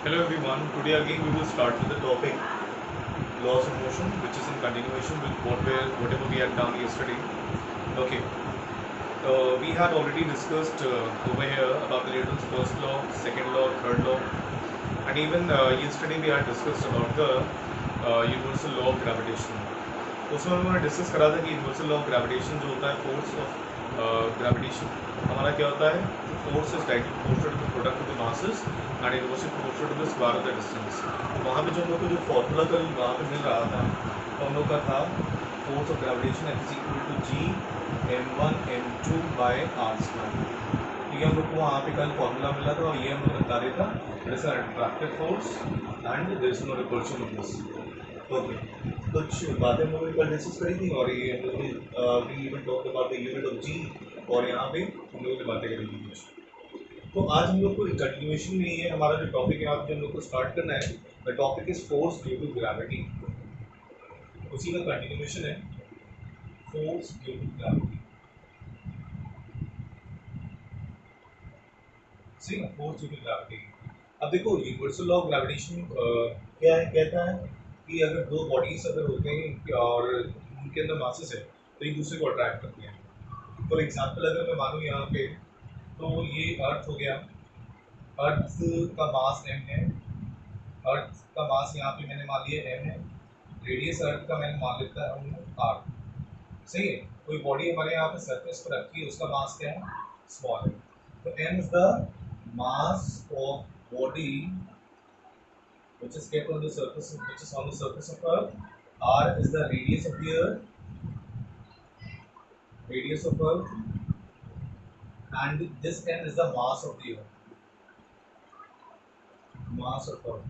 Hello everyone. Today again we will start with the topic laws of motion, which is in continuation with whatever we had done yesterday. Okay. We had already discussed over here about the Newton's first law, second law, third law, and even yesterday we had discussed about the universal law of gravitation. उसमें हम लोगों ने discuss करा था कि universal law of gravitation जो होता है फोर्स ऑफ ग्रेविटेशन हमारा क्या होता है force is directly proportional to the product of the masses and inversely proportional to the square of the distance. वहाँ पे जो हम लोग को जो फॉर्मूला कल वहाँ पे मिल रहा था तो हम लोग का था force of gravitation is equal to G m1 m2 by r square. ठीक है, हम लोग को वहाँ पे कल फॉर्मूला मिला था और ये हम लोग बता देता it is an attractive force and there is no repulsion of this. Okay, कुछ बातें हम लोगों ने कल डिस्कस करी थी और ये हम लोग we even talk about the unit of G और यहाँ पे हम लोगों ने बातें करी थी कुछ। तो आज हम लोग को कंटिन्यूएशन में है हमारा जो टॉपिक है आज जो हम लोग को स्टार्ट करना है the topic is force due to gravity. उसी का कंटिन्यूएशन है फोर्स ड्यू टू ग्रेविटी। सही है, फोर्स ड्यू टू ग्रेविटी। अब देखो यूनिवर्सल लॉ ऑफ ग्रेविटेशन क्या है, कहता है कि अगर दो बॉडीज अगर होते हैं और उनके अंदर मासेस है तो एक दूसरे को अट्रैक्ट करते हैं। फॉर एग्जांपल अगर मैं मानूँ यहाँ पे तो ये अर्थ हो गया, अर्थ का मास m है, अर्थ का मास यहाँ पे मैंने मान लिया m है, रेडियस अर्थ का मैंने मान लेता हूँ r। सही है, कोई बॉडी हमारे यहाँ पे सरफेस पर रखी है उसका मास क्या है, स्मॉल है। तो m is the mass of body which is kept on the surface, which is on the surface of Earth. R is the radius of the Earth, radius of Earth, and this n is the mass of the Earth, mass of Earth.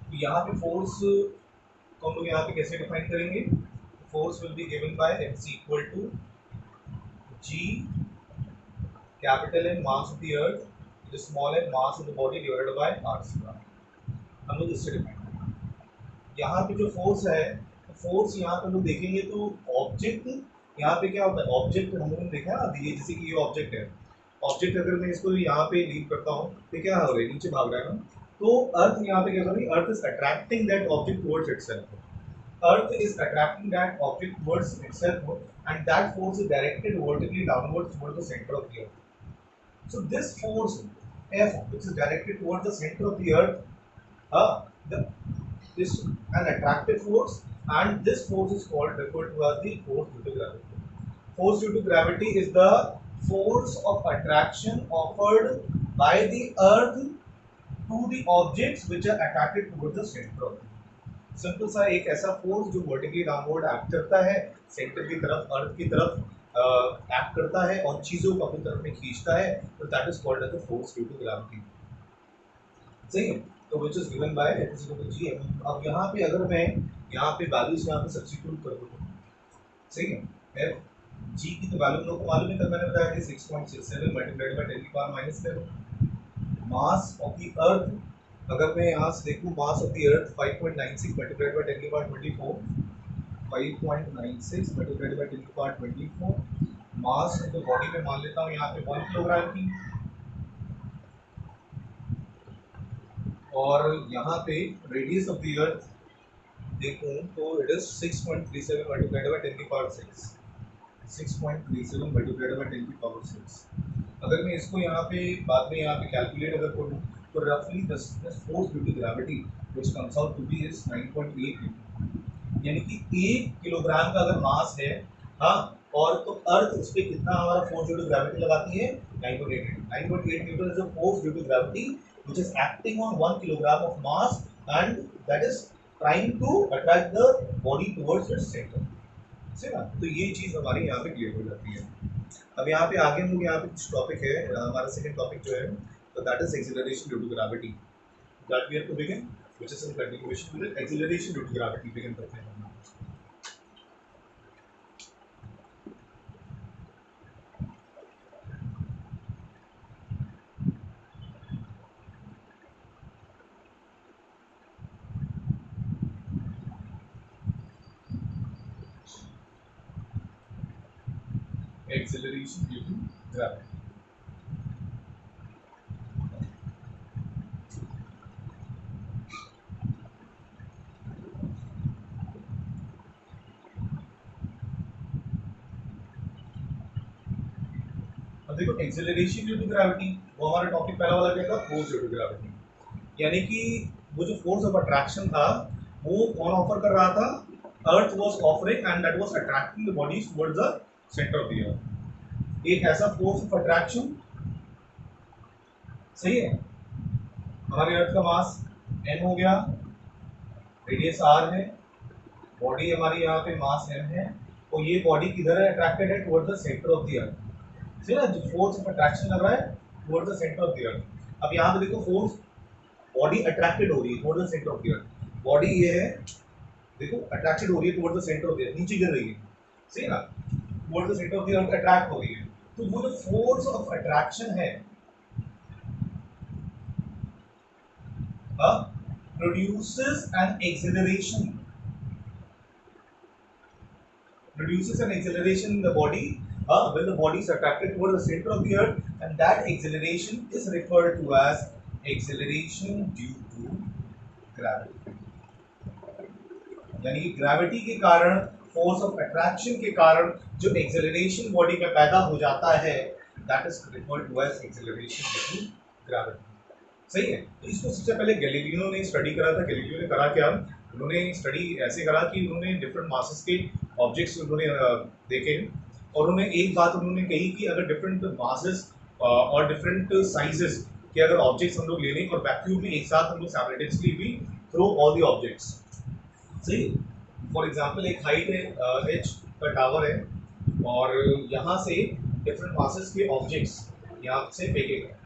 तो यहाँ पे force को हम लोग यहाँ पे कैसे define करेंगे? Force will be given by F equal to G capital N mass of the earth, जो small n mass of the body divided by R square. हम लोग इससे डिफाइन करेंगे। यहाँ पे जो फोर्स है, फोर्स यहाँ पे लोग देखेंगे तो ऑब्जेक्ट यहाँ पे क्या होता है, ऑब्जेक्ट हम लोगों ने देखा ना, ये जैसे कि ये ऑब्जेक्ट है, ऑब्जेक्ट अगर मैं इसको यहाँ पे लीव करता हूँ तो क्या हो रहा है, नीचे भाग रहा है ना, तो अर्थ यहाँ पे क्या कर रही है, earth is attracting that object towards itself, earth is attracting that object towards itself and that force is directed vertically downwards towards the centre of the earth. So this force F which is directed towards the center of the earth, this an attractive force, and this force is called referred to as the force due to gravity. Force due to gravity is the force of attraction offered by the earth to the objects which are attracted towards the center of the earth. Simple सा एक ऐसा force जो vertically downward act करता है, centre की तरफ, अर्थ की तरफ एक्ट करता है और चीजों को अपनी तरफ में खींचता है, तो that is called as the force due to gravity. सही है, तो which is given by F is equal to G। अब यहाँ पे अगर मैं यहाँ पे वैल्यूज यहाँ पे सब्स्टिट्यूट कर दूँ, सही है, F G की तो वैल्यू लोगों को मालूम है, कल मैंने बताया कि 6.67 मल्टीप्लाइड बाय 10 की पावर -7। मास ऑफ द अर्थ अगर मैं यहाँ से देखूँ, मास of the earth 5.96 multiplied by 10 की पावर 24, 5.96 मल्टीप्लाइड बाय 10 की power 24। Mass of the body में मान लेता हूँ यहाँ पे 1 किलोग्राम की, और यहाँ पे रेडियस ऑफ द अर्थ देखूँ तो इट इज 6.37 मल्टीप्लाइड बाय 10 की पावर 6, 6.37 मल्टीप्लाइड बाय 10 की पावर 6। अगर मैं इसको यहाँ पे बाद में यहाँ पे कैलकुलेट अगर करूँ तो रफली the force due to gravity which comes out to be is 9.8 newton, यानी कि 1 किलोग्राम का अगर मास है, हाँ, और तो अर्थ उस पर कितना हमारा फोर्स ड्यू टू ग्रेविटी लगाती है, 9.8 newton. 9.8 newton is the force due to gravity which is acting on 1 kilogram of mass and that is trying to attract the body towards its center। सही ना, तो ये चीज हमारी यहाँ पे क्लियर हो जाती है। अब यहाँ पे आगे हम लोग यहाँ पे कुछ टॉपिक है, हमारा सेकंड टॉपिक जो है तो that is acceleration due to gravity, that we have to begin which is in continuation with acceleration due to gravity. Begin करते हैं। Acceleration due to gravity। देखो एक्सेलरेशन ड्यू टू ग्रेविटी, वो हमारा topic पहला वाला क्या था, फोर्स ड्यू टू ग्रेविटी, यानी कि वो जो फोर्स ऑफ अट्रैक्शन था वो कौन ऑफर कर रहा था, अर्थ was offering and that was attracting the bodies towards the centre of the अर्थ। एक ऐसा फोर्स ऑफ अट्रैक्शन, सही है, हमारे अर्थ का मास n हो गया, रेडियस r है, बॉडी हमारी यहाँ पे मास m है, और ये बॉडी किधर है, अट्रैक्टेड है towards the centre of the अर्थ, सही ना, जो फोर्स ऑफ अट्रैक्शन लग रहा है towards the centre of the अर्थ। अब यहाँ पे देखो फोर्स, बॉडी अट्रैक्टेड हो रही है towards the centre of the earth, body ये है, देखो अट्रैक्टेड हो रही है towards the centre of the अर्थ, नीचे गिर रही है, सही ना, towards the centre of the earth attract हो रही है, तो वो जो फोर्स ऑफ अट्रैक्शन है produces an acceleration in the body when the body is attracted toward the center of the earth, and that acceleration is referred to as acceleration due to gravity। यानी कि gravity के कारण, force of attraction के कारण जो acceleration body में पैदा हो जाता है, that is referred to as acceleration due to gravity, सही है। तो इसको सबसे पहले गैलीलियो ने स्टडी करा था। गैलीलियो ने करा क्या, उन्होंने स्टडी ऐसे करा कि उन्होंने डिफरेंट मासेस के ऑब्जेक्ट्स उन्होंने देखे, और उन्होंने एक बात उन्होंने कही कि अगर डिफरेंट मासेस और डिफरेंट साइजेस के अगर ऑब्जेक्ट्स हम लोग ले लें और वैक्यूम में एक साथ हम लोग साइमल्टेनियसली भी थ्रो ऑल द ऑब्जेक्ट्स, सही। फॉर एग्जांपल एक हाइट है h का टावर है, और यहाँ से डिफरेंट मासेस के ऑब्जेक्ट्स यहाँ से फेंकेगा।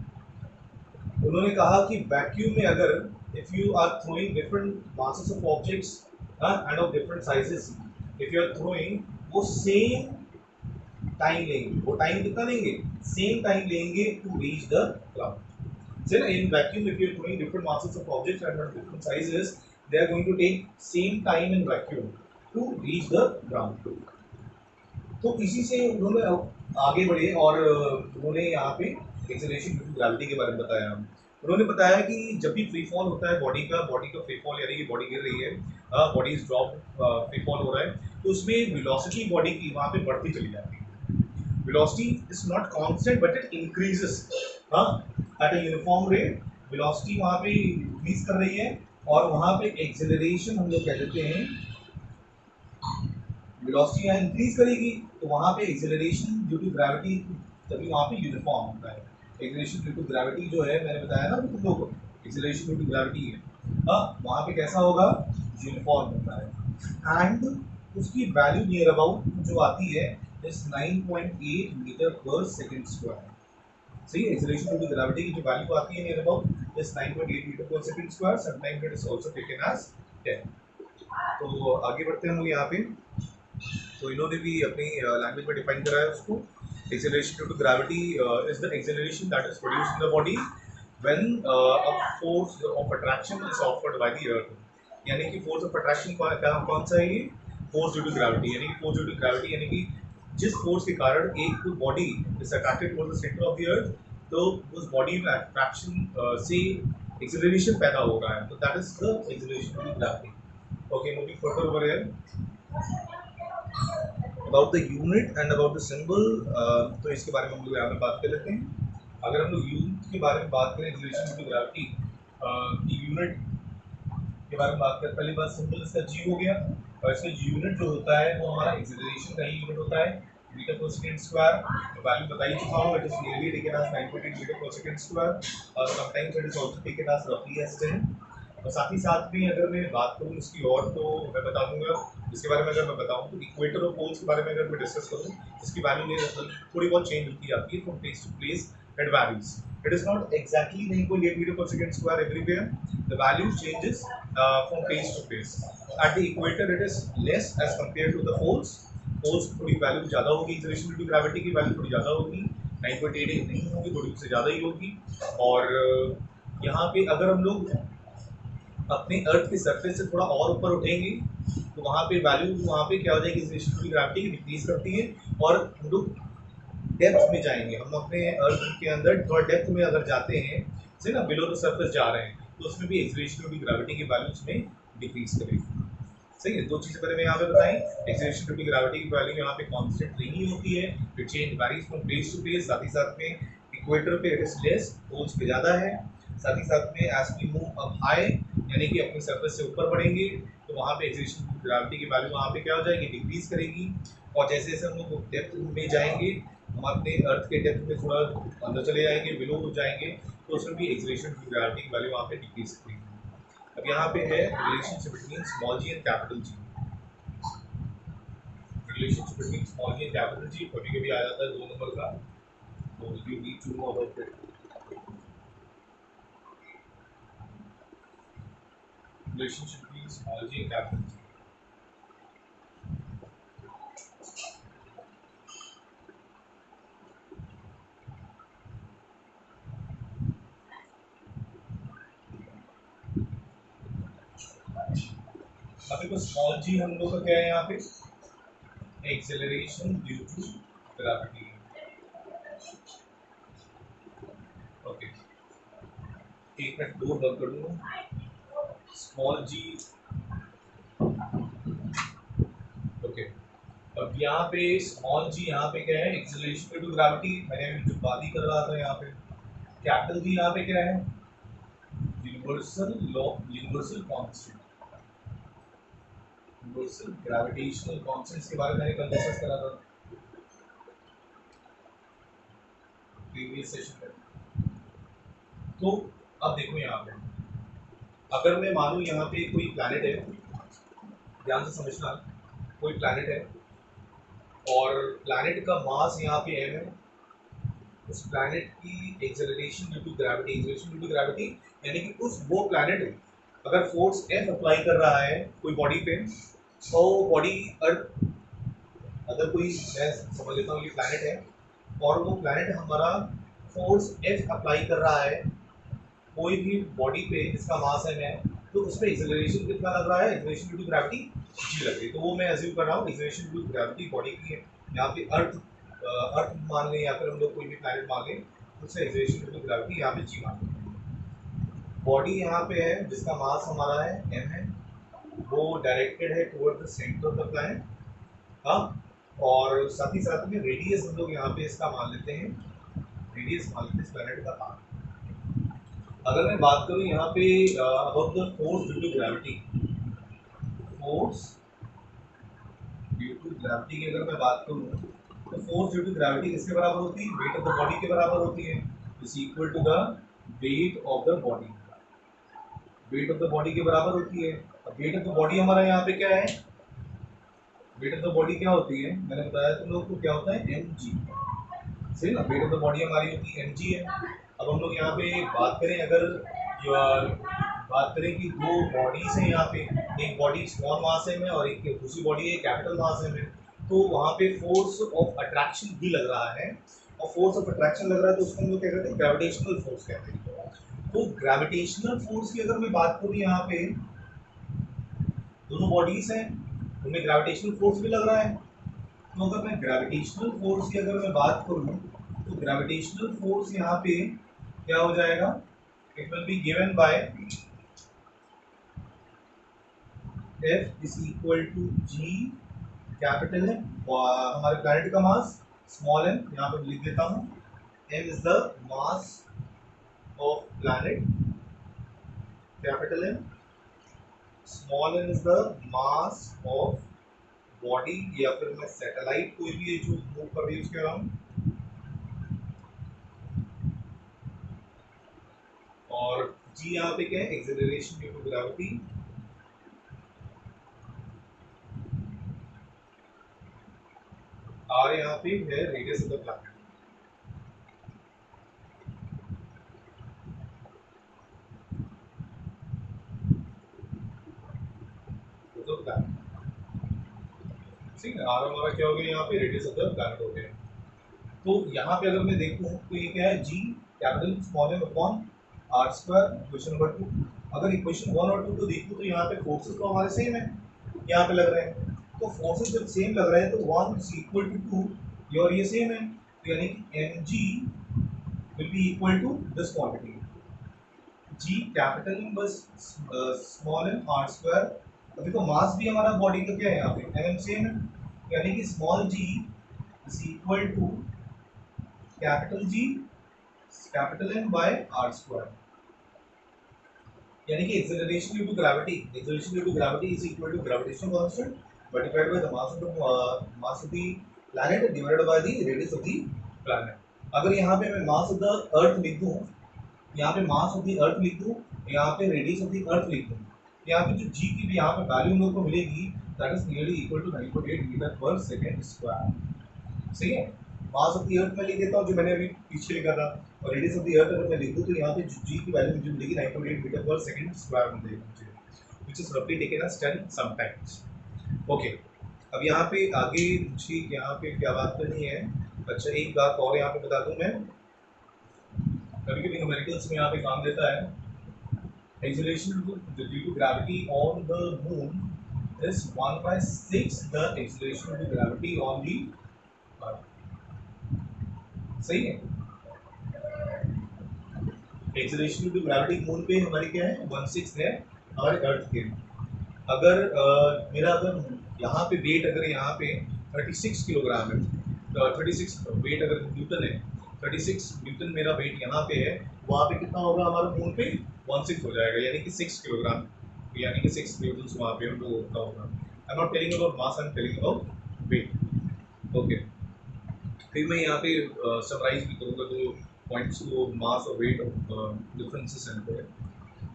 उन्होंने कहा कि वैक्यूम में अगर if you are throwing different masses of objects and of different sizes, if you are throwing, वो सेम टाइम लेंगे, वो टाइम कितना लेंगे, सेम टाइम लेंगे to reach the ground. So in vacuum if you are throwing different masses of objects and of different sizes, they are going to take same time in vacuum to reach the ground. तो इसी से उन्होंने आगे बढ़े और उन्होंने यहाँ पे एक्सेलरेशन ड्यू टू ग्रेविटी के बारे में बताया। उन्होंने बताया कि जब भी फ्री फॉल होता है बॉडी का फ्री फॉल, यानी कि बॉडी गिर रही है, body is drop, free fall हो रहा है, तो उसमें वेलोसिटी बॉडी की वहाँ पे बढ़ती चली जाती है। Velocity is not constant but it increases at a uniform rate. Velocity वहाँ पे इंक्रीज कर रही है, और वहाँ पे एक्सेलरेशन हम लोग कह देते हैं, वेलोसिटी यहाँ इंक्रीज करेगी तो वहाँ पे एक्सेलरेशन ड्यू टू ग्रेविटी तभी वहाँ पे यूनिफॉर्म होता है। एक्सेलरेशन ड्यू टू ग्रेविटी जो है, मैंने बताया ना तुम लोग, एक्सेलरेशन ड्यू टू ग्रेविटी है, वहाँ पे कैसा होगा, यूनिफॉर्म होता है, एंड उसकी वैल्यू नियर अबाउट जो आती है is 9.8 metre per second square, सही है। एक्सेलरेशन ड्यू टू ग्रेविटी की जो वैल्यू आती है near about is 9.8 metre per second square, sometimes it is also taken as 10। तो आगे बढ़ते हैं हम लोग यहाँ पे। तो इन्होंने भी अपनी लैंग्वेज में डिफाइन करा है उसको। Acceleration due to gravity is the acceleration that is produced in the body when a force of attraction is offered by the earth। यानी कि force of attraction कौन सा है ये, force due to gravity, यानी कि force due to gravity यानी कि जिस force के कारण एक body is attracted towards the center of the earth, तो उस body में attraction से acceleration पैदा हो रहा है, तो that is the acceleration due to gravity। Okay, moving further over here about the unit and about the symbol, तो इसके बारे में हम लोग यहाँ पे बात कर लेते हैं। अगर हम लोग यूनिट के बारे में बात करें, एक्सेलरेशन ड्यू टू ग्रेविटी की यूनिट के बारे में बात करें, पहली बात सिंबल इसका जी हो गया, और इसका यूनिट जो होता है वो हमारा एक्सेलरेशन का ही यूनिट होता है, मीटर पर सेकंड स्क्वायर। तो वैल्यू बता ही चुका हूँ, it is nearly taken as 9.8 metre per second square, और sometimes it is also taken as रफली एज 10। और साथ ही साथ भी अगर मैं बात करूँ इसकी और, तो मैं बता दूंगा इसके बारे में, अगर मैं बताऊँ तो इक्वेटर ऑफ पोल्स के बारे में अगर मैं डिस्कस करूँ, इसकी वैल्यू थोड़ी बहुत चेंज होती जाती है from place to place, it varies, it is not exactly 9.8 metre per second square everywhere, the value changes from place to place. At the equator it is less as compare to the poles की थोड़ी value ज़्यादा होगी, acceleration due to gravity की value थोड़ी ज़्यादा होगी, 9.8 नहीं होगी, थोड़ी उससे ज़्यादा ही होगी। और यहाँ पे अगर हम लोग अपने अर्थ के सरफेस से थोड़ा और ऊपर उठेंगे तो वहाँ पे वैल्यू वहाँ पे क्या हो जाएगी, एक्सेलरेशन की ग्रेविटी की डिक्रीज करती है, और हम लोग डेप्थ में जाएंगे, हम अपने अर्थ के अंदर थोड़ा डेप्थ में अगर जाते हैं, से ना बिलो द सरफेस जा रहे हैं, तो उसमें भी एक्सेलरेशन की ग्रेविटी की वैल्यू उसमें डिक्रीज करेगी। सही है, दो चीजें पहले मैं यहाँ पे बताई। एक्सेलरेशन ड्यू टू ग्रेविटी की वैल्यू यहाँ पे कांस्टेंट नहीं होती है, it change varies from place to place. साथ ही साथ में इक्वेटर पे इट इज लेस, पोल्स पे ज्यादा है। साथ ही साथ में as we move up high, यानी कि अपनी सरफेस से ऊपर बढ़ेंगे, तो वहाँ पे एक्सेलरेशन ड्यू टू ग्रेविटी की वैल्यू वहाँ पे क्या हो जाएगी, डिक्रीज करेगी। और जैसे जैसे हम लोग डेप्थ में जाएंगे, हम अपने अर्थ के डेप्थ में थोड़ा अंदर चले जाएंगे, बिलो हो जाएंगे, तो उसमें भी एक्सेलरेशन ड्यू टू ग्रेविटी की वैल्यू वहाँ पे डिक्रीज करेगी। अब यहाँ पे है relationship between small g and capital G. Relationship between small g and capital G कभी कभी आ जाता है 2 नंबर का, तो you need to know about it. Relationship between small g and capital G. अब देखो स्मॉल जी हम लोग का क्या है यहाँ पे, acceleration due to gravity. Okay, एक मिनट दो बंद कर दूँ स्मॉल जी। ओके, अब यहाँ पे स्मॉल जी यहाँ पे क्या है, एक्सेलरेशन ड्यू टू ग्रेविटी, मैंने अभी जो बात ही कर रहा था यहाँ पे। कैपिटल जी यहाँ पे क्या है, universal law, universal constant, universal gravitational constants के बारे में मैंने कल डिस्कस करा था प्रीवियस सेशन में। तो अब देखो यहाँ पे, अगर मैं मानूं यहाँ पे कोई प्लैनेट है, ध्यान से समझना, कोई प्लैनेट है और प्लैनेट का मास यहाँ पे m है, उस प्लैनेट की acceleration due to gravity, acceleration due to gravity यानी कि उस वो प्लैनेट अगर फोर्स F अप्लाई कर रहा है कोई बॉडी पे, तो बॉडी अर्थ, अगर कोई, मैं समझ लेता हूँ ये प्लैनेट है और वो प्लैनेट हमारा फोर्स F अप्लाई कर रहा है कोई भी बॉडी पे जिसका मास है, तो उस पर एक्सेलरेशन कितना लग रहा है, acceleration due to gravity G लग रही है। तो वो मैं अज्यूम कर रहा हूँ acceleration due to gravity body की है, यहाँ पे अर्थ, अर्थ मान लें या फिर हम लोग कोई भी प्लैनेट मान लें, उससे एक्सेलरेशन ड्यू टू ग्रेविटी यहाँ पे जी मान लें। बॉडी यहाँ पे है जिसका मास हमारा है m है, वो डायरेक्टेड है toward the centre of the planet. हाँ, और साथ ही साथ में रेडियस हम लोग यहाँ पे इसका मान लेते हैं, रेडियस मान लेते हैं इस प्लैनेट का r। अगर मैं बात करूँ यहाँ पे about the force due to gravity, force due to gravity की अगर मैं बात करूँ, तो फोर्स ड्यू टू ग्रेविटी किसके बराबर होती है, वेट ऑफ द बॉडी के बराबर होती है, is equal to the weight of the body, weight of the body के बराबर होती है। अब वेट ऑफ द बॉडी हमारा यहाँ पे क्या है, वेट ऑफ द बॉडी क्या होती है, मैंने बताया तुम लोग को क्या होता है, एम जी, सही ना, वेट ऑफ द बॉडी हमारी होती है एम जी है। अब हम लोग यहाँ पे बात करें, अगर बात करें कि दो बॉडीज हैं यहाँ पे, एक बॉडी स्मॉल मास है और एक दूसरी बॉडी है कैपिटल मास है, तो वहाँ पे फोर्स ऑफ अट्रैक्शन भी लग रहा है, और फोर्स ऑफ अट्रैक्शन लग रहा है तो उसको हम लोग क्या कहते हैं, ग्रेविटेशनल फोर्स कहते हैं। तो ग्रेविटेशनल फोर्स की अगर मैं बात करूँ, यहाँ पे दोनों बॉडीज हैं, उनमें ग्रेविटेशनल फोर्स भी लग रहा है। तो अगर मैं ग्रेविटेशनल फोर्स की अगर मैं बात करूँ, तो ग्रेविटेशनल फोर्स यहाँ पे क्या हो जाएगा, it will be given by F is equal to G, capital है हमारे प्लैनेट का मास, स्मॉल m यहाँ पे लिख देता हूँ, m is the mass of planet, capital M, small m is the mass of body, या फिर मैं सैटेलाइट कोई भी जो मूव कर रही है उसके अराउंड, और g यहाँ पे क्या है, acceleration due to gravity, r यहाँ पे है रेडियस ऑफ द प्लैनेट। तो ठीक है, r हमारा क्या हो गया यहाँ पे, रेडियस ऑफ द प्लैनेट हो गया। तो यहाँ पे अगर मैं देखूँ तो ये क्या है, g capital small m upon r square, equation number 2। अगर इक्वेशन 1 और 2 तो देखूँ तो यहाँ पे फोर्सेस तो हमारे सेम है, यहाँ पे लग रहे हैं, तो फोर्सेस जब सेम लग रहे हैं तो 1 इज इक्वल टू 2, और ये सेम है, तो यानी कि mg will be equal to this quantity, g capital M बस स्मॉल m r स्क्वायर अब देखो मास भी हमारा बॉडी का क्या है यहाँ पे एम सेम है, यानी कि small g is equal to capital G capital M by r square, यानी कि acceleration due to gravity, acceleration due to gravity is equal to gravitational constant multiplied by the mass of the planet divided by the radius of the planet. अगर यहाँ पे मैं मास of the अर्थ लिख दूँ, यहाँ पे मास ऑफ द अर्थ लिख दूँ, यहाँ पे रेडियस ऑफ द अर्थ लिख दूँ, यहाँ पे जो जी की भी यहाँ पे वैल्यू हम लोग को मिलेगी that is nearly equal to 9.8 metre per second square. सही है, मास ऑफ द अर्थ मैं लिख देता हूँ जो मैंने अभी पीछे लिखा था, और रेडियस ऑफ द अर्थ अगर मैं लिख दूँ तो यहाँ पे जी की वैल्यू मुझे मिलेगी 9.8 मीटर पर सेकंड स्क्वायर मिलेगी मुझे, व्हिच इज रफली टेकन एज 10 समटाइम्स। ओके, अब यहाँ पे आगे मुझे यहाँ पे क्या बात करनी है। अच्छा एक बात और यहाँ पे बता दूँ मैं, कभी कभी न्यूमेरिकल्स में यहाँ पे काम देता है, acceleration due to gravity on the moon is 1/6 the acceleration due to gravity on the earth। सही है, acceleration due to gravity moon पे हमारी क्या है 1/6 है हमारे अर्थ के। अगर मेरा अगर यहाँ पे वेट अगर यहाँ पे 36 किलोग्राम है, 36 वेट अगर न्यूटन है, 36 न्यूटन मेरा वेट यहाँ पे है, वहाँ पे कितना होगा हमारा मून पे 1/6 हो जाएगा, यानी कि 6 किलोग्राम, यानी कि 6 न्यूटन वहाँ पे हम लोग का होगा। I am not telling about mass, I am telling about wait. Okay, फिर मैं यहाँ पे समराइज भी करूँगा जो पॉइंट्स को मास और वेट डिफरेंसेस हैं पे।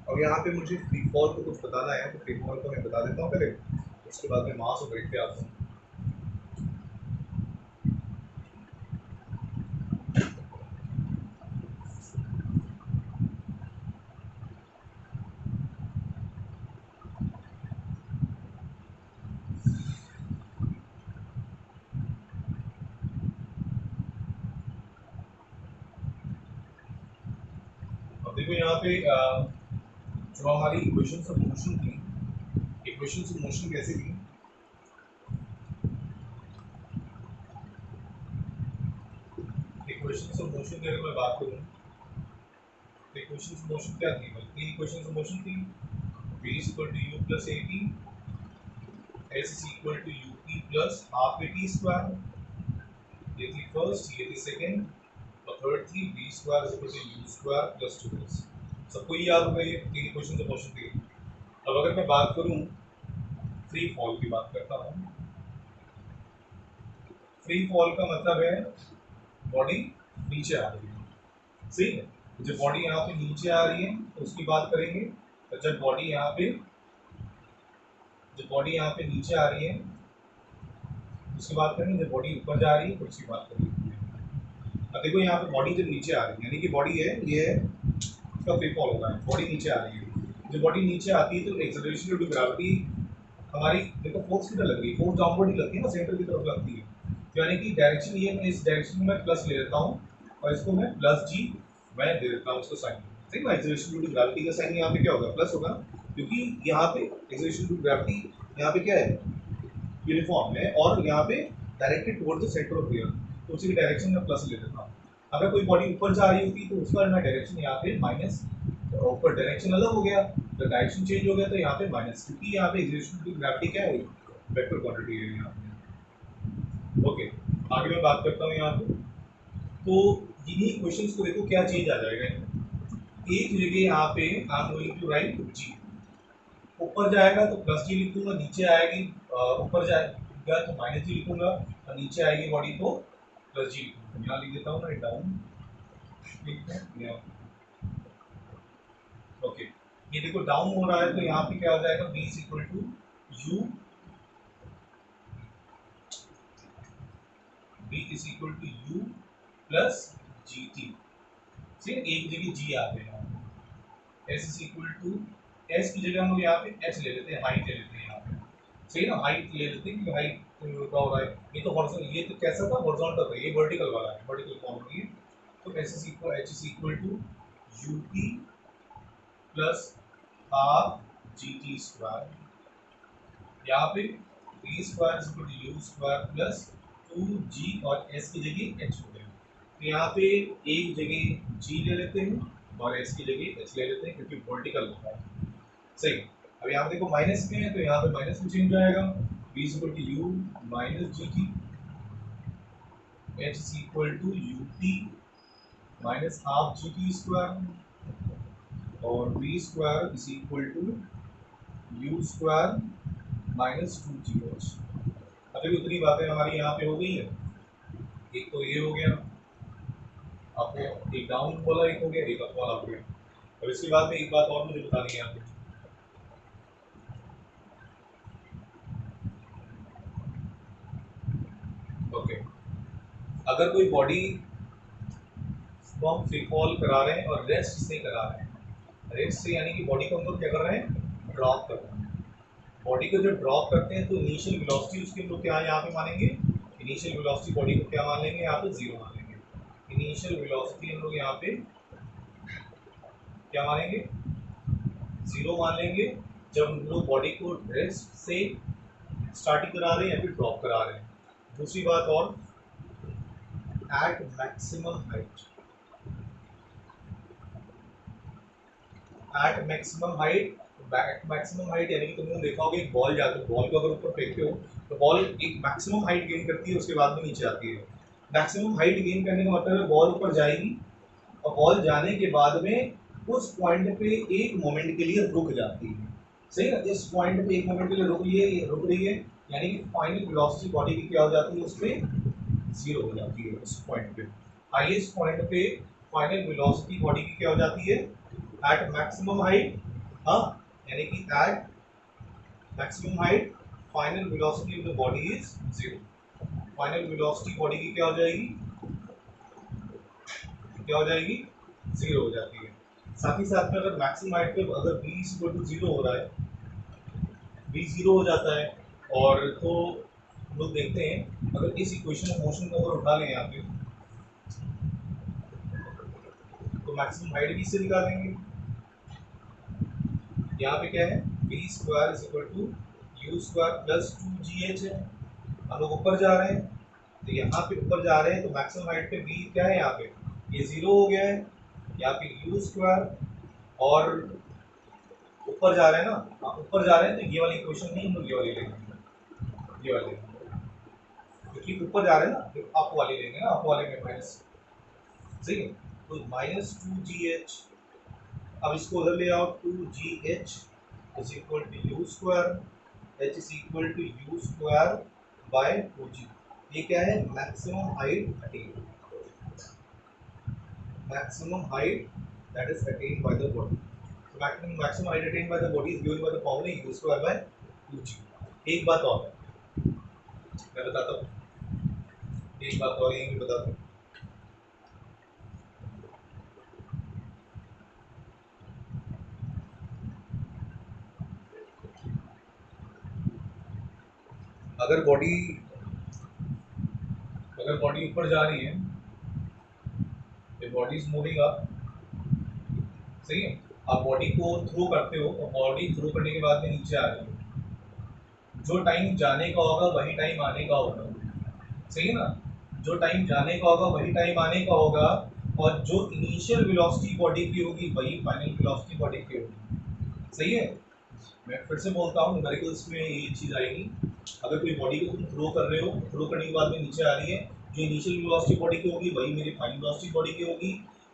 अब यहाँ पे मुझे फ्री फॉल को कुछ बताना है, तो फ्री फॉल को मैं बता देता हूँ पहले, उसके बाद में मास और वेट पे आता हूँ। अब देखो यहाँ पे जो हमारी इक्वेशंस ऑफ मोशन थी, इक्वेशंस ऑफ मोशन कैसे थी, इक्वेशंस ऑफ मोशन की अगर मैं बात करूँ तो इक्वेशंस ऑफ मोशन क्या थी, बल्कि इक्वेशंस ऑफ मोशन थी v is equal to u plus at, s is equal to up plus half at square, ये थी फर्स्ट, ये थी सेकंड, और थर्ड थी v square is equal to u square plus 2s। सबको ये याद होगा, ये तीन इक्वेशंस ऑफ मोशन थी। अब अगर मैं बात करूँ फ्री फॉल की बात करता हूँ, फ्री फॉल का मतलब है बॉडी नीचे आ रही है। सही है, जब बॉडी यहाँ पे नीचे आ रही है तो उसकी बात करेंगे, तो जब बॉडी यहाँ पे नीचे आ रही है उसकी बात करेंगे, जब बॉडी ऊपर जा रही है तो उसकी बात करेंगे। अब देखो यहाँ पे बॉडी जब नीचे आ रही है, यानी कि बॉडी है ये है, इसका फ्री फॉल होगा, बॉडी नीचे आ रही है। जब बॉडी नीचे आती है तो एक्सेलरेशन ड्यू टू ग्रेविटी हमारी, देखो फोर्स किधर लग रही है, फोर्स डाउनवर्ड ही लगती है ना, सेंटर की तरफ लगती है, यानी कि डायरेक्शन ये, मैं इस डायरेक्शन में मैं प्लस ले लेता हूँ और इसको मैं प्लस जी मैं दे देता हूँ उसको साइन। ठीक है, एक्सेलरेशन ड्यू टू ग्रेविटी का साइन यहाँ पे क्या होगा, प्लस होगा, क्योंकि यहाँ पे एक्सेलरेशन ड्यू टू ग्रेविटी यहाँ पे क्या है यूनिफॉर्म है, और यहाँ पे directed towards the centre of the अर्थ, तो उसी की डायरेक्शन में प्लस ले लेता हूँ। अगर कोई बॉडी ऊपर जा रही होती तो उसका मैं डायरेक्शन यहाँ पे माइनस, ऊपर डायरेक्शन अलग हो गया तो डायरेक्शन चेंज हो गया, तो यहाँ पे माइनस, क्योंकि यहाँ पे एक्सेलरेशन ड्यू टू ग्रेविटी क्या है, वेक्टर क्वांटिटी है यहाँ पे। ओके, आगे मैं बात करता हूँ यहाँ पे, तो इन्हीं इक्वेशंस को देखो क्या चेंज आ जाएगा, एक जगह यहाँ पे I am going to write G, ऊपर जाएगा तो प्लस जी लिखूंगा, नीचे आएगी ऊपर जाएगा तो माइनस जी लिखूंगा, और नीचे आएगी बॉडी तो प्लस जी लिखूंगा। यहाँ लिख देता हूँ मैं डाउन, ओके, ये देखो डाउन हो रहा है तो यहाँ पे क्या हो जाएगा, v is equal to u, v is equal to u plus g t. ठीक, एक जगह g आ गया, s is equal to, s की जगह हम लोग यहाँ पे h ले लेते हैं, हाइट ले लेते हैं यहाँ पे, सही ना, हाइट ले लेते हैं क्योंकि हाइट का हो रहा है, ये तो हॉरिजॉन्टल, ये तो कैसा था हॉरिजॉन्टल था, ये वर्टिकल वाला है, वर्टिकल फॉर्म में, तो s is equal h is equal to ut plus half g t square, यहाँ पे v square is equal to u square plus 2g और s की जगह h हो गया, तो यहाँ पे एक जगह g ले लेते हैं और s की जगह h ले लेते हैं क्योंकि वर्टिकल होता है। सही, अब यहाँ पे देखो माइनस में है तो यहाँ पे माइनस में चेंज आएगा, v is equal to u minus g t, h is equal to u t minus half g t square और v square is equal to u square minus two ji h. अभी उतनी बातें हमारी यहाँ पे हो गई है, एक तो ये हो गया, आपको एक डाउन वाला एक हो गया, एक अप वाला हो गया। अब इसके बाद में एक बात और मुझे बतानी है आपको, ओके, अगर कोई बॉडी को हम फ्री फॉल करा रहे हैं और रेस्ट से करा रहे हैं, रेस्ट से यानी कि बॉडी को हम लोग क्या कर रहे हैं, ड्रॉप कर रहे हैं। बॉडी को जब ड्रॉप करते हैं तो इनिशियल वेलोसिटी उसकी हम लोग क्या यहाँ पे मानेंगे, इनिशियल वेलोसिटी बॉडी को क्या मान लेंगे, यहाँ पे जीरो मान लेंगे। इनिशियल वेलोसिटी हम लोग यहाँ पे क्या मानेंगे, जीरो मान लेंगे जब हम लोग बॉडी को रेस्ट से स्टार्टिंग करा रहे हैं या फिर ड्रॉप करा रहे हैं। दूसरी बात और, at maximum height, at maximum height, maximum height यानी कि तुम लोग देखा होगा एक बॉल जाती है, बॉल को अगर ऊपर फेंकते हो तो बॉल एक मैक्सिमम हाइट गेन करती है, उसके बाद में नीचे आती है। मैक्सिमम हाइट गेन करने का मतलब है बॉल ऊपर जाएगी और बॉल जाने के बाद में उस पॉइंट पे एक मोमेंट के लिए रुक जाती है, सही है। इस पॉइंट पे एक मोमेंट के लिए रुक रही है यानी कि फाइनल वेलोसिटी बॉडी की क्या हो जाती है, उसमें जीरो हो जाती है। उस पॉइंट पे, हाईएस्ट पॉइंट पे फाइनल वेलोसिटी बॉडी की क्या हो जाती है, एट मैक्सिमम हाइट, हाँ, यानी कि at maximum height final velocity of the body is zero. Final velocity body की क्या हो जाएगी, क्या हो जाएगी, जीरो हो जाती है। साथ ही साथ में अगर मैक्सिमम हाइट पे अगर v इक्वल टू जीरो हो रहा है, v जीरो हो जाता है, और तो हम लोग देखते हैं अगर इस इक्वेशन ऑफ मोशन को अगर उठा लें यहाँ पे तो मैक्सिमम हाइट भी इससे निकालेंगे। यहाँ पे क्या है, v square is equal to you square plus two ji h है। हम लोग ऊपर जा रहे हैं तो यहाँ पे ऊपर जा रहे हैं तो मैक्सिमम हाइट पे v क्या है, यहाँ पे ये जीरो हो गया है, यहाँ पे यू स्क्वायर, और ऊपर जा रहे हैं ना, हाँ ऊपर जा रहे हैं तो ये वाली इक्वेशन नहीं, हम लोग ये वाली लेंगे, ये वाली, क्योंकि ऊपर जा रहे हैं ना तो अप वाली लेंगे ना, अप वाले में माइनस, सही है। तो माइनस टू जी एच, अब इसको उधर ले आओ, two ji H is equal to you square, H is equal to you square by two G. ये क्या है, maximum height attain, maximum height that is attained by the body. So maximum height attained by the body is given by the formula u square by 2g. एक बात और मैं बताता हूँ, एक बात और यहीं बताता हूँ। अगर बॉडी ऊपर जा रही है, बॉडी इज मूविंग अप, सही है। आप बॉडी को थ्रो करते हो और बॉडी थ्रो करने के बाद में नीचे आ रही है, जो टाइम जाने का होगा वही टाइम आने का होगा, सही है ना। जो टाइम जाने का होगा वही टाइम आने का होगा, और जो इनिशियल वेलोसिटी बॉडी की होगी वही फाइनल वेलोसिटी बॉडी की होगी, सही है। मैं फिर से बोलता हूँ, न्यूमेरिकल्स में ये चीज़ आएगी। अगर कोई बॉडी को तुम थ्रो कर रहे हो, थ्रो करने के बाद में नीचे आ रही है, जो इनिशियल वेलोसिटी बॉडी की होगी वही मेरी फाइनल वेलोसिटी बॉडी की होगी,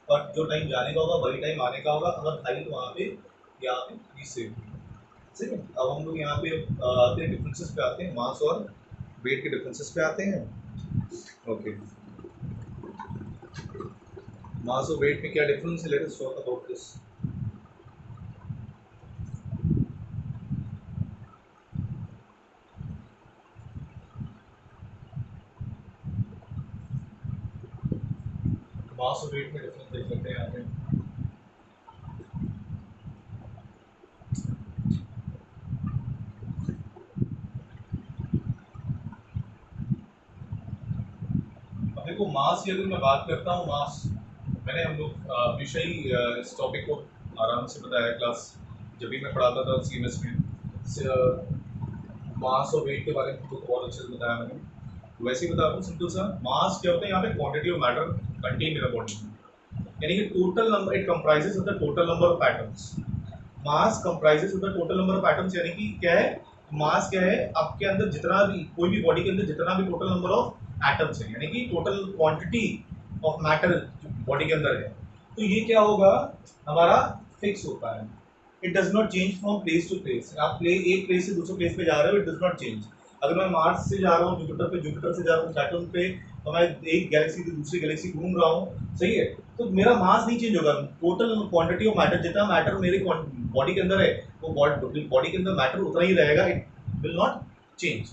और जो टाइम जाने का होगा वही टाइम आने का होगा। अगर था तो वहाँ पे यहाँ पे प्लीज सेव, ठीक है। अब हम लोग यहाँ पे आते हैं, डिफरेंसेस पे आते हैं, मास और वेट के डिफरेंसेस पे आते हैं। ओके, मास और वेट में क्या डिफरेंस है, let us talk about this. Mass और वेट में डिफरेंस देख लेते हैं यहाँ पे। देखो मास की अगर मैं बात करता हूँ, मास मैंने हम लोग विषय इस टॉपिक को आराम से बताया क्लास जब भी मैं पढ़ाता था CMS में, मास और वेट के बारे में तो बहुत अच्छे से बताया मैंने। वैसे ही बता दूँ सिंपल सा, मास क्या होता है यहाँ पे, quantity of matter contain in a body, यानी कि total number, it comprises of the total number of atoms. Mass comprises of the total number of atoms, यानी कि क्या है, मास क्या है, आपके अंदर जितना भी, कोई भी बॉडी के अंदर जितना भी टोटल नंबर ऑफ एटम्स है, यानी कि total quantity of matter body के अंदर है, तो ये क्या होगा, हमारा फिक्स होता है। It does not change from place to place. आप एक प्लेस से दूसरे प्लेस पे जा रहे हो, इट डज नॉट चेंज। अगर मैं मार्स से जा रहा हूँ जुपिटर पे, जुपिटर से जा रहा हूँ सैटर्न पे, तो मैं एक गैलेक्सी से दूसरी गैलेक्सी घूम रहा हूँ, सही है, तो मेरा मास नहीं चेंज होगा, टोटल क्वांटिटी ऑफ मैटर, जितना मैटर मेरे बॉडी के अंदर है, वो बॉडी के अंदर मैटर उतना ही रहेगा, इट विल नॉट चेंज।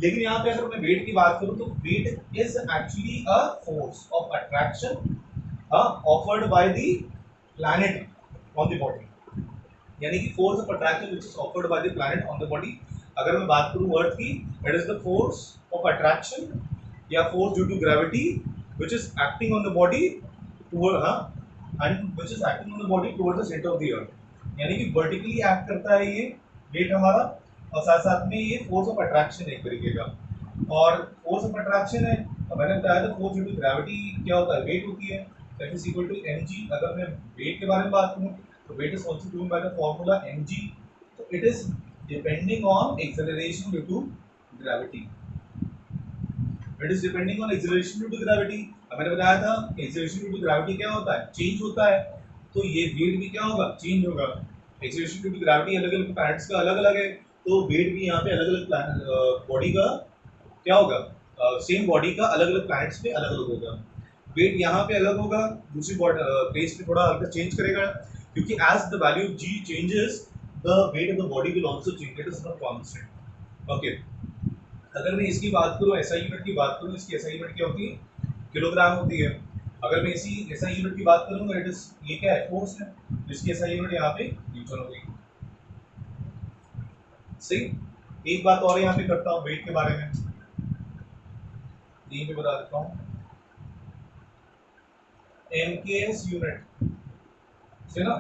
लेकिन यहाँ पे अगर मैं वेट की बात करूँ, तो weight is actually a force of attraction offered by the planet on the body, यानी कि force of attraction which is offered by the planet on the body. अगर मैं बात करूं अर्थ की, it is the force of attraction या force due to gravity which is acting on the body toward and which is acting on the body towards the centre of the earth, यानी कि vertically act करता है ये wait हमारा, और साथ साथ में ये फोर्स ऑफ अट्रैक्शन है एक तरीके का। और फोर्स ऑफ अट्रैक्शन है, मैंने बताया था फोर्स ड्यू टू ग्रेविटी क्या होता है, वेट होती है, that is equal to mg। अगर मैं वेट के बारे में बात करूं, so weight is also given by the formula mg. So it is depending on acceleration due to gravity. It is depending on acceleration due to gravity. अब मैंने बताया था acceleration due to gravity क्या होता है, चेंज होता है, तो ये वेट भी क्या होगा, चेंज होगा। acceleration due to gravity अलग अलग प्लैनेट्स का अलग अलग है, तो वेट भी यहाँ पे अलग अलग बॉडी का क्या होगा, सेम बॉडी का अलग अलग प्लैनेट्स पे अलग अलग होगा। वेट यहाँ पे अलग होगा, दूसरी प्लेस पे थोड़ा हल्का चेंज करेगा, क्योंकि as the value of g changes, the weight of the body will also change. It is not constant. Okay. अगर मैं इसकी बात करूँ, SI यूनिट की बात करूँ, इसकी SI यूनिट क्या होती है, किलोग्राम होती है। अगर मैं इसी SI यूनिट की बात करूँगा, इट इज, ये क्या है, फोर्स है, जिसकी SI यूनिट यहाँ पे न्यूटन हो गई। सही। एक बात और यहाँ पे करता हूँ वेट के बारे में, यहीं पे बता देता हूँ, MKS यूनिट से ना,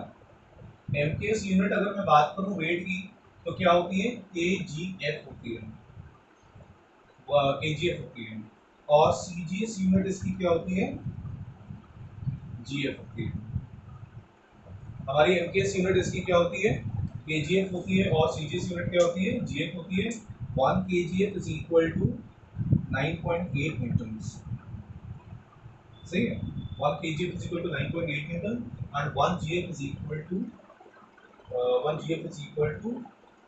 MKS यूनिट अगर मैं बात करूं वेट की, तो क्या होती है, kgf होती है, kgf होती है, और CGS यूनिट इसकी क्या होती है, gf होती है। हमारी MKS यूनिट इसकी क्या होती है, kgf होती है, और CGS यूनिट क्या होती है, gf होती है। 1 kgf is equal to 9.8 Newton's, सही है, 1 kgf is equal to 9.8 Newton, and 1 gf is equal to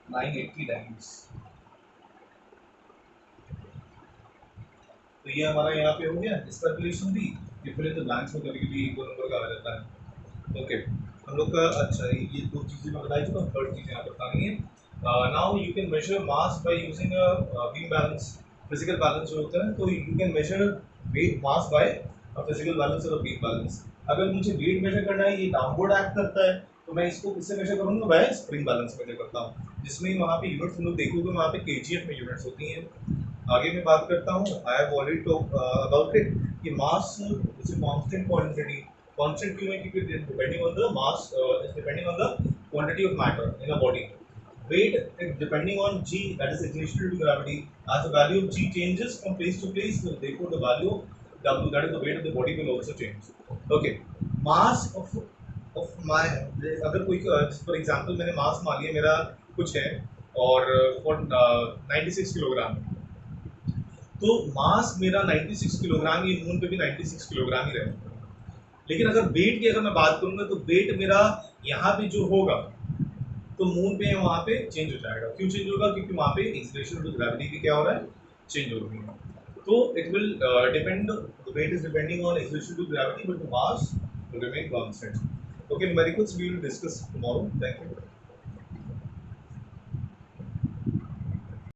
980 diamonds. तो ये हमारा यहाँ पे हो गया इस कैलकुलेशन भी, फिर तो ब्लैंक्स में कभी-कभी एक दो नंबर का आ जाता है। ओके, हम लोग का अच्छा ये दो चीजें मैं बताई चुका, थर्ड चीज यहाँ बतानी है। Now you can measure mass by using beam balance, physical balance जो होता है, तो you can measure weight mass by physical balance और बीम बैलेंस। अगर मुझे वेट मेजर करना है, ये डाउनवर्ड एक्ट करता है, तो मैं इसको किससे मेजर करूँगा, बाय स्प्रिंग बैलेंस मेजर करता हूँ, जिसमें वहाँ पे यूनिट्स हम लोग देखोगे, वहाँ पे kgf में यूनिट्स होती हैं। आगे मैं बात करता हूँ, I have already talk about it, कि mass is a constant quantity. Constant क्यों है, क्योंकि depending on the mass, is depending on the quantity of matter in a body. Weight is depending on g, that is acceleration due to gravity. As the value of g changes from place to place, so therefore the value of w, that is the weight of the body, will also change. Okay, mass of my, अगर कोई for example मैंने मास मान लिया मेरा कुछ है, और for 96 kilogram, तो मास मेरा 96 किलोग्राम, ये मून पे भी 96 किलोग्राम ही रहेगा। लेकिन अगर वेट की अगर मैं बात करूंगा, तो वेट मेरा यहाँ पे जो होगा, तो मून पे वहाँ पे चेंज हो जाएगा। क्यों चेंज होगा, क्योंकि वहाँ पे एक्सेलरेशन टू ग्रेविटी भी क्या हो रहा है, चेंज हो रही है। तो it will depend, the weight is depending on acceleration to gravity, but the mass will remain constant. Okay, numericals we will discuss tomorrow. Thank you.